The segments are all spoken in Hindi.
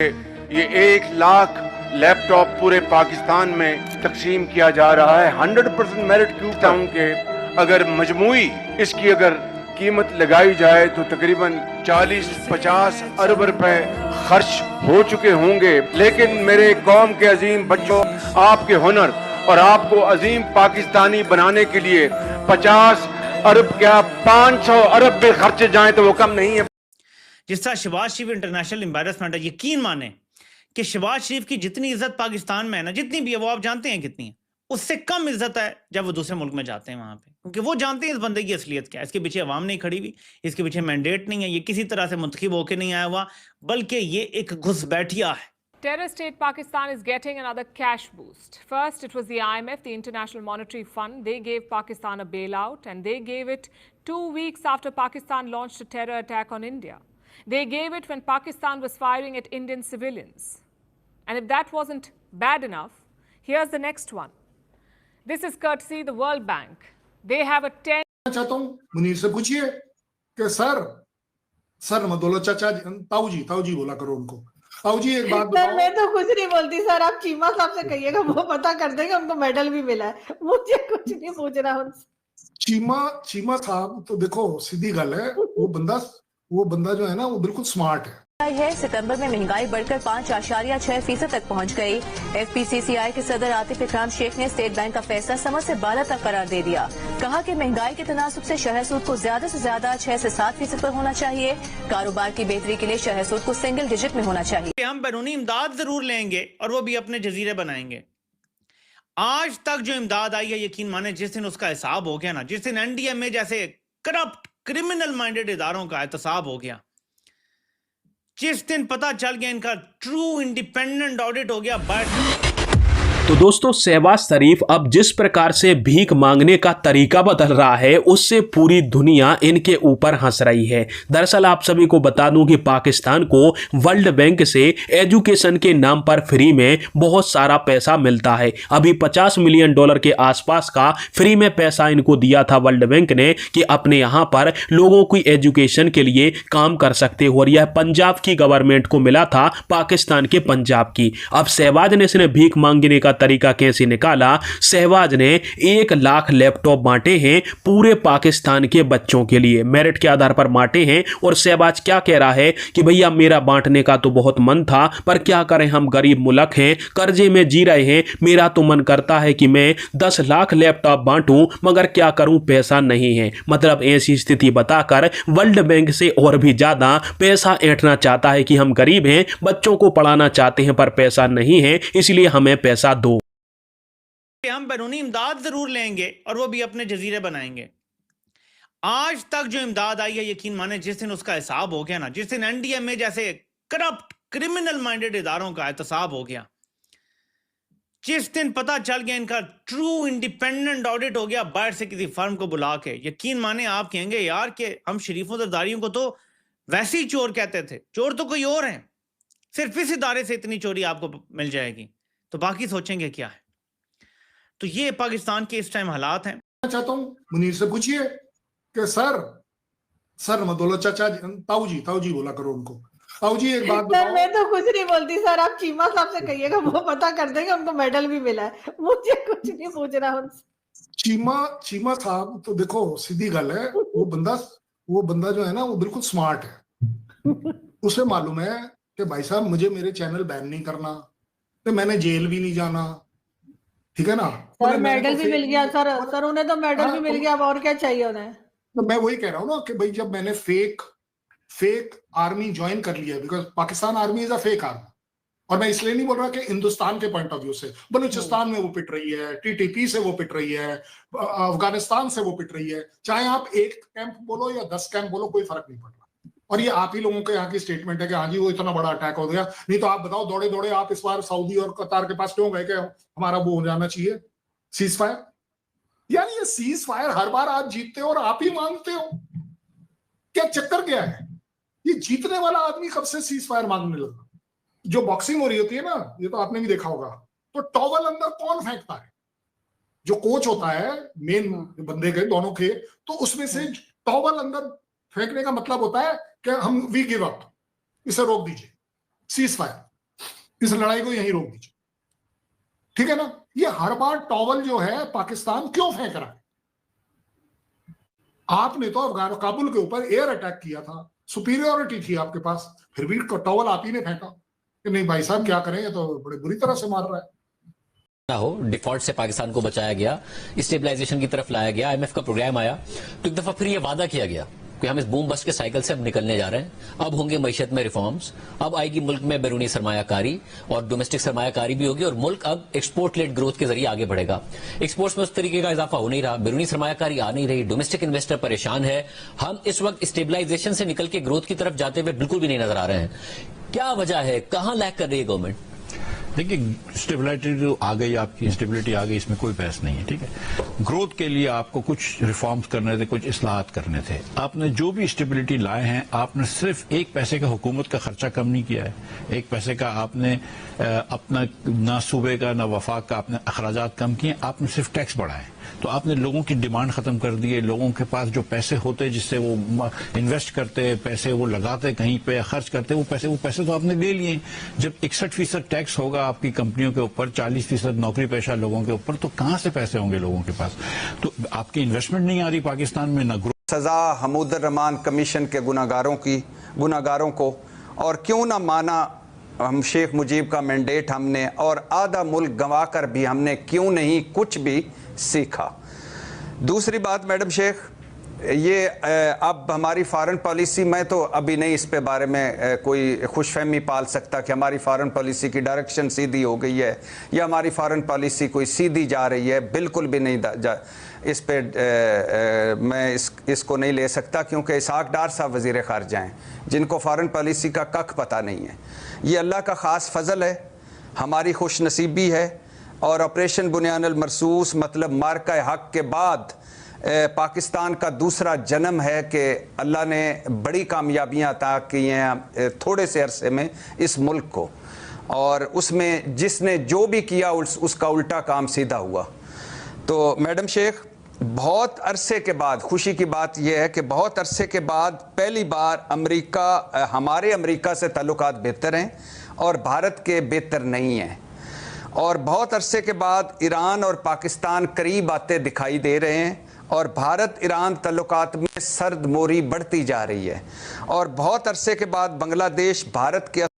ये 1 लाख लैपटॉप पूरे पाकिस्तान में तकसीम किया जा रहा है 100% मेरिट क्यूटाउन के। अगर मजमूई इसकी अगर कीमत लगाई जाए तो तकरीबन 40-50 अरब रुपए खर्च हो चुके होंगे। लेकिन मेरे कौम के अजीम बच्चों, आपके हुनर और आपको अजीम पाकिस्तानी बनाने के लिए 50 अरब क्या 500 अरब भी खर्चे जाएं तो वो कम नहीं है। जिस तरह शहबाज शरीफ इंटरनेशनल एम्बेरसमेंट है, यकीन माने कि शहबाज शरीफ की जितनी इज्जत पाकिस्तान में है ना, जितनी भी है वो आप जानते हैं कितनी है, उससे कम इज्जत है जब वो दूसरे मुल्क में जाते हैं वहां पे, क्योंकि वो जानते हैं इस बंदे की असलियत क्या है। इसके पीछे अवाम नहीं खड़ी हुई, इसके पीछे मैंडेट नहीं है, ये किसी तरह से मुंतखब होकर नहीं आया हुआ, बल्कि ये एक घुसपैठिया है। Terror state Pakistan is getting another cash boost. First, it was the IMF, the International Monetary Fund. They gave Pakistan a bailout, and they gave it 2 weeks after Pakistan launched a terror attack on India. They gave it when Pakistan was firing at Indian civilians. And if that wasn't bad enough, here's the next one. This is courtesy the World Bank. They have a 10... चाहता हूँ मुनीर से पूछिए कि सर मदौलत चाचा ताऊ जी बोला करो उनको। ताऊ जी एक बात बताओ। सर मैं तो कुछ नहीं बोलती सर, आप चीमा साहब से कहिएगा, वो पता कर देंगे, उनको मेडल भी मिला है, मुझे कुछ नहीं पूछना उनसे। चीमा साहब तो देखो सीधी गल है, वो बंदा जो है ना वो बिल्कुल स्मार्ट है। सितंबर में महंगाई बढ़कर 5.6% तक पहुंच गई। एफपीसीसीआई के सदर आतिफ इकराम शेख ने स्टेट बैंक का फैसला समझ से बाला तक करार दे दिया। कहा कि महंगाई के तनासुब से शहर सूद को ज्यादा से ज्यादा 6 से 7% पर होना चाहिए। कारोबार की बेहतरी के लिए शहर सूद को सिंगल डिजिट में होना चाहिए। हम बैरूनी इमदाद जरूर लेंगे और वो भी अपने जजीरे बनाएंगे। आज तक जो इमदाद आई है, यकीन माने जिस दिन उसका हिसाब हो गया ना, जिस दिन एनडीएमए जैसे करप्ट क्रिमिनल माइंडेड इदारों का एहतसाब हो गया, जिस दिन पता चल गया इनका ट्रू इंडिपेंडेंट ऑडिट हो गया, तो दोस्तों शहबाज शरीफ अब जिस प्रकार से भीख मांगने का तरीका बदल रहा है, उससे पूरी दुनिया इनके ऊपर हंस रही है। दरअसल आप सभी को बता दूं कि पाकिस्तान को वर्ल्ड बैंक से एजुकेशन के नाम पर फ्री में बहुत सारा पैसा मिलता है। अभी $50 मिलियन के आसपास का फ्री में पैसा इनको दिया था वर्ल्ड बैंक ने कि अपने यहाँ पर लोगों की एजुकेशन के लिए काम कर सकते हो, और यह पंजाब की गवर्नमेंट को मिला था, पाकिस्तान के पंजाब की। अब शहबाज ने इसने भीख मांगने का तरीका कैसे निकाला। शहबाज ने 1 लाख लैपटॉप बांटे हैं पूरे पाकिस्तान के बच्चों के लिए, मेरिट के आधार पर बांटे हैं। और शहबाज क्या कह रहा है कि भैया मेरा बांटने का तो बहुत मन था, पर क्या करें, हम गरीब मुल्क हैं, कर्जे में जी रहे हैं, मेरा तो मन करता है कि मैं 10 लाख लैपटॉप बांटूं, मगर क्या करूं, पैसा नहीं है। मतलब ऐसी स्थिति बताकर वर्ल्ड बैंक से और भी ज्यादा पैसा ऐंठना चाहता है कि हम गरीब हैं, बच्चों को पढ़ाना चाहते हैं, पर पैसा नहीं है, इसलिए हमें पैसा दो। हम बैरूनी इमदाद जरूर लेंगे और वो भी अपने जजीरे बनाएंगे। आज तक जो इमदाद आई है, यकीन माने जिस दिन उसका हिसाब हो गया ना, जिस दिन एनडीएमए जैसे करप्ट क्रिमिनल माइंडेड इदारों का एहतसाब हो गया, जिस दिन पता चल गया इनका ट्रू इंडिपेंडेंट ऑडिट हो गया बाहर से किसी फर्म को बुला के, यकीन माने आप कहेंगे यार कि हम शरीफों सरदारियों को तो वैसे ही चोर कहते थे, चोर तो कोई और हैं, सिर्फ इस इदारे से इतनी चोरी आपको मिल जाएगी, तो बाकी सोचेंगे क्या है। तो ये पाकिस्तान के इस टाइम हालात हैं। चाहता हूँ मुनीर से पूछिए कि सर मदौलत चाचा ताऊ जी बोला करो उनको। ताऊ जी एक बात बताओ। सर मैं तो कुछ नहीं बोलती सर, आप चीमा साहब से कहिएगा, वो पता कर देंगे, उनको मेडल भी मिला है, मुझे कुछ नहीं पूछना उनसे। चीमा साहब तो देखो सीधी गल है, वो बंदा जो है ना वो बिल्कुल स्मार्ट है। उसे मालूम है कि भाई साहब मुझे मेरे चैनल बैन नहीं करना, तो मैंने जेल भी नहीं जाना, ठीक है ना। सर मेडल भी मिल गया सर उन्हें तो मेडल भी मिल गया, अब और क्या चाहिए उन्हें। तो मैं वही कह रहा हूँ ना कि भाई जब मैंने फेक आर्मी ज्वाइन कर लिया, because Pakistan army is a fake army, और मैं इसलिए नहीं बोल रहा कि हिंदुस्तान के पॉइंट ऑफ व्यू से, बलूचिस्तान में वो पिट रही है, टीटीपी से वो पिट रही है, अफगानिस्तान से वो पिट रही है, चाहे आप 1 कैंप बोलो या 10 कैंप बोलो, कोई फर्क नहीं पड़ रहा। और ये आप ही लोगों के यहाँ की स्टेटमेंट है कि हाँ जी वो इतना बड़ा अटैक हो गया, नहीं तो आप बताओ दौड़े आप इस बार सऊदी और कतार के पास क्यों गए कि हमारा वो हो जाना चाहिए सीज फायर। यार ये सीज फायर हर बार आप जीतते हो और आप ही मांगते हो, क्या चक्कर क्या है। ये जीतने वाला आदमी कब से सीज फायर मांगने लगा। जो बॉक्सिंग हो रही होती है ना, ये तो आपने भी देखा होगा, तो टॉवल अंदर कौन फेंकता है, जो कोच होता है मेन बंदे के दोनों के, तो उसमें से टॉवल अंदर फेंकने का मतलब होता है कि हम वी गिव अप, इसे रोक दीजिए। सीज फायर, इस लड़ाई को यहीं रोक दीजिए, ठीक है ना। ये हर बार टॉवल जो है पाकिस्तान क्यों फेंक रहा है? आपने तो अफगान काबुल के ऊपर एयर अटैक किया था, सुपीरियोरिटी थी आपके पास, फिर भी टॉवल आप ही ने फेंका कि नहीं भाई साहब क्या करें, ये तो बड़े बुरी तरह से मार रहा है। ना हो, डिफॉल्ट से पाकिस्तान को बचाया गया, स्टेबलाइजेशन की तरफ लाया गया, IMF का प्रोग्राम आया, तो एक दफा फिर ये वादा किया गया कि हम इस बूम बस्ट के साइकिल से अब निकलने जा रहे हैं, अब होंगे मईशत में रिफॉर्म्स, अब आएगी मुल्क में बैरूनी सरमायाकारी और डोमेस्टिक सरमायाकारी भी होगी और मुल्क अब एक्सपोर्ट लेड ग्रोथ के जरिए आगे बढ़ेगा। एक्सपोर्ट्स में उस तरीके का इजाफा हो नहीं रहा, बैरूनी सरमायाकारी आ नहीं रही, डोमेस्टिक इन्वेस्टर परेशान है, हम इस वक्त स्टेबलाइजेशन से निकल के ग्रोथ की तरफ जाते हुए बिल्कुल भी नहीं नजर आ रहे हैं। क्या वजह है, कहां लैग कर रही है गवर्नमेंट? देखिए, स्टेबिलिटी जो आ गई, आपकी स्टेबिलिटी आ गई, इसमें कोई बहस नहीं है, ठीक है। ग्रोथ के लिए आपको कुछ रिफॉर्म्स करने थे, कुछ इस्लाहात करने थे। आपने जो भी स्टेबिलिटी लाए हैं, आपने सिर्फ 1 पैसे का हुकूमत का खर्चा कम नहीं किया है, 1 पैसे का आपने अपना ना सूबे का ना वफाक का आपने अखराजात कम किए, आपने सिर्फ टैक्स बढ़ाए। तो आपने लोगों की डिमांड खत्म कर दी है। लोगों के पास जो पैसे होते जिससे वो इन्वेस्ट करते, पैसे वो लगाते कहीं पे, खर्च करते, वो पैसे तो आपने ले लिए। जब 61% टैक्स होगा आपकी कंपनियों के ऊपर, 40% नौकरी पेशा लोगों के ऊपर, तो कहां से पैसे होंगे लोगों के पास? तो आपकी इन्वेस्टमेंट नहीं आ रही पाकिस्तान में, ना ग्रोथ। सजा हमूद रहमान कमीशन के गुनाहगारों को, और क्यों ना माना हम शेख मुजीब का मैंडेट हमने, और आधा मुल्क गंवा कर भी हमने क्यों नहीं कुछ भी सीखा। दूसरी बात मैडम शेख, ये अब हमारी फॉरेन पॉलिसी, मैं तो अभी नहीं इस पे बारे में कोई खुशफहमी पाल सकता कि हमारी फॉरेन पॉलिसी की डायरेक्शन सीधी हो गई है या हमारी फॉरेन पॉलिसी कोई सीधी जा रही है, बिल्कुल भी नहीं इस पे मैं इसको नहीं ले सकता, क्योंकि इसहाक डार साहब वज़ीर ख़ारिजा हैं जिनको फॉरेन पॉलिसी का कख पता नहीं है। ये अल्लाह का ख़ास फजल है, हमारी खुशनसीबी है, और ऑपरेशन बुनियानुल मरसूस मतलब मार्का हक के बाद पाकिस्तान का दूसरा जन्म है कि अल्लाह ने बड़ी कामयाबियां अता की हैं थोड़े से अरसे में इस मुल्क को, और उसमें जिसने जो भी किया उसका उल्टा काम सीधा हुआ। तो मैडम शेख, बहुत अरसे के बाद खुशी की बात यह है कि बहुत अरसे के बाद पहली बार हमारे अमेरिका से ताल्लुकात बेहतर हैं और भारत के बेहतर नहीं हैं, और बहुत अरसे के बाद ईरान और पाकिस्तान करीब आते दिखाई दे रहे हैं, और भारत ईरान ताल्लुकात में सर्द मोरी बढ़ती जा रही है, और बहुत अरसे के बाद बांग्लादेश भारत के।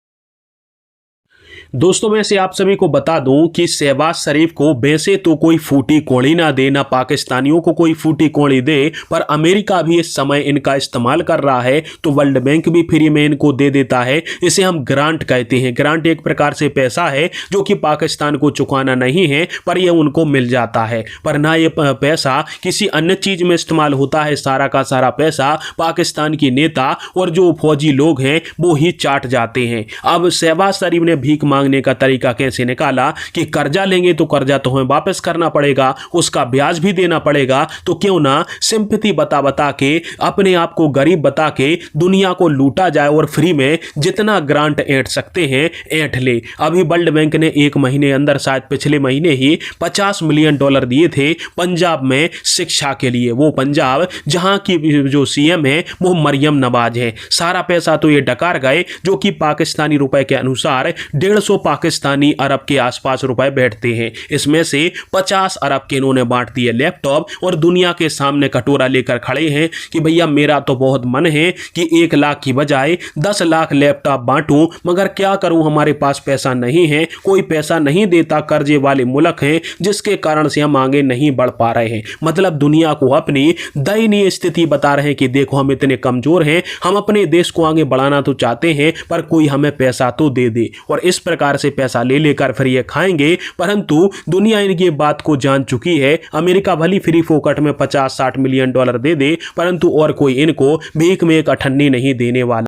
दोस्तों, मैं से आप सभी को बता दूं कि शहबाज शरीफ को वैसे तो कोई फूटी कौड़ी ना दे, ना पाकिस्तानियों को कोई फूटी कौड़ी दे, पर अमेरिका भी इस समय इनका इस्तेमाल कर रहा है, तो वर्ल्ड बैंक भी फ्री में इनको दे देता है। इसे हम ग्रांट कहते हैं। ग्रांट एक प्रकार से पैसा है जो कि पाकिस्तान को चुकाना नहीं है, पर यह उनको मिल जाता है। पर ना ये पैसा किसी अन्य चीज में इस्तेमाल होता है, सारा का सारा पैसा पाकिस्तान की नेता और जो फौजी लोग हैं वो ही चाट जाते हैं। अब शहबाज शरीफ ने भीख मांगने का तरीका कैसे निकाला कि कर्जा लेंगे तो कर्जा तो हमें वापस करना पड़ेगा, उसका ब्याज भी देना पड़ेगा, तो क्यों ना सिंपैथी बता के, अपने आप को गरीब बता के दुनिया को लूटा जाए और फ्री में जितना ग्रांट ऐंठ सकते हैं ऐंठ ले। अभी वर्ल्ड बैंक ने 1 महीने अंदर, शायद पिछले महीने ही $50 मिलियन दिए थे पंजाब में शिक्षा के लिए। वो पंजाब जहां की जो सीएम है वो मरियम नवाज है। सारा पैसा तो ये डकार गए, जो कि पाकिस्तानी रुपए के अनुसार 150 पाकिस्तानी अरब के आसपास रुपए बैठते हैं। इसमें से 50 अरब के इन्होंने बांट दिए लैपटॉप, और दुनिया के सामने कटोरा लेकर खड़े हैं कि भैया मेरा तो बहुत मन है कि 1 लाख की बजाय 10 लाख लैपटॉप बांटूं, मगर क्या करूं, हमारे पास पैसा नहीं है, कोई पैसा नहीं देता, कर्जे वाले मुल्क हैं, जिसके कारण से हम आगे नहीं बढ़ पा रहे हैं। मतलब दुनिया को अपनी दयनीय स्थिति बता रहे हैं कि देखो हम इतने कमजोर हैं, हम अपने देश को आगे बढ़ाना तो चाहते हैं पर कोई हमें पैसा तो दे दे। और इस प्रकार से पैसा ले लेकर फिर ये खाएंगे, परंतु दुनिया इनकी बात को जान चुकी है। अमेरिका भली फ्री फोकट में $50-60 मिलियन दे दे, परंतु और कोई इनको भीख में एक अठन्नी नहीं देने वाला।